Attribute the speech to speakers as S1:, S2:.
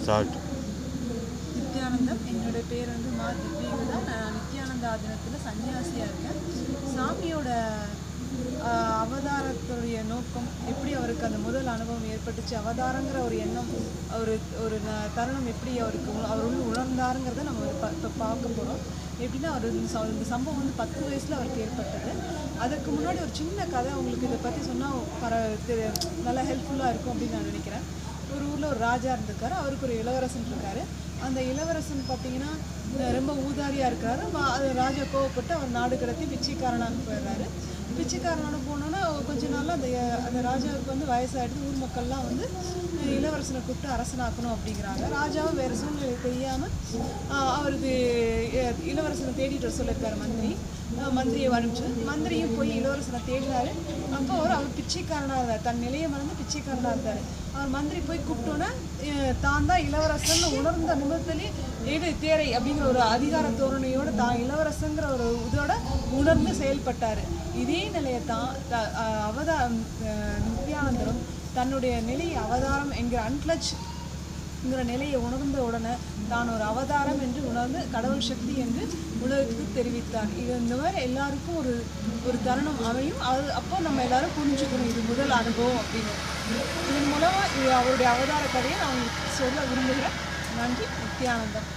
S1: Start.
S2: Nithyanandam. என்னோட பேர் வந்து மா திவ்யயுதா. நான் நித்யானந்த ஆதீனத்தில் சன்னியாசியாக இருக்கேன். சாமியோட அவதாரத்துடைய நோக்கம் எப்படி அவருக்கு அந்த முதல் அனுபவம் ஏற்பட்டுச்சு, அவதாரங்கிற ஒரு எண்ணம் ஒரு ஒரு தருணம் எப்படி அவருக்கு அவர் உணர்ந்தாருங்கிறத நம்ம இப்போ பார்க்க போகிறோம். எப்படின்னா இந்த சம்பவம் வந்து 10 வயசில் அவருக்கு ஏற்பட்டது. அதுக்கு முன்னாடி ஒரு சின்ன கதை உங்களுக்கு இதை பற்றி சொன்னால் நல்லா ஹெல்ப்ஃபுல்லாக இருக்கும் அப்படின்னு நான் நினைக்கிறேன். ஒரு ஊரில் ஒரு ராஜா இருந்திருக்காரு. அவருக்கு ஒரு இளவரசன் இருக்காரு. அந்த இளவரசன் பார்த்தீங்கன்னா ரொம்ப ஊதாரியாக இருக்காரு. அது ராஜா கோவப்பட்டு அவர் நாடு கடத்தி பிச்சைக்காரனாக போயிடுறாரு. பிச்சைக்காரனாக போனோன்னா கொஞ்ச நாளில் அந்த ராஜாவுக்கு வந்து வயசாகிடுது. ஊர் மக்கள்லாம் வந்து இளவரசனை கூப்பிட்டு அரசனாக்கணும் அப்படிங்கிறாங்க. ராஜாவும் வேறு சூழ்நிலை தெரியாமல் அவருக்கு இளவரசனை தேடிட்டு சொல்லியிருக்காரு மந்திரியை அனுப்பிச்சு. மந்திரியும் போய் இளவரசனை தேடினாரு. அப்போ அவர் பிச்சைக்காரனாக இருந்தார். தன் நிலையை மறந்து பிச்சைக்காரனாக இருந்தார். அவர் மந்திரி போய் கூப்பிட்டோன்னே தான் தான் இளவரசன் உணர்ந்த நிமிடத்துலேயே ஏடு தேரை அப்படிங்கிற ஒரு அதிகார தோரணையோடு தான் இளவரசங்கிற ஒரு இதோட உணர்ந்து செயல்பட்டார். இதே நிலையை தான் நித்யானந்தரும் தன்னுடைய நிலையை அவதாரம் என்கிற அன்டச்ங்கிற நிலையை உணர்ந்த உடனே தான் ஒரு அவதாரம் என்று உணர்ந்து கடவுள் சக்தி என்று உலகத்துக்கு தெரிவித்தார். இது இந்த மாதிரி எல்லாருக்கும் ஒரு தருணம் அமையும். அப்போ நம்ம எல்லாரும் புரிஞ்சுக்கணும் இது முதல் அனுபவம் அப்படின்னு. இதன் மூலமாக அவருடைய அவதார கதையை நான் உங்களுக்கு சொல்ல விரும்புகிறேன். நன்றி. நித்யானந்தம்.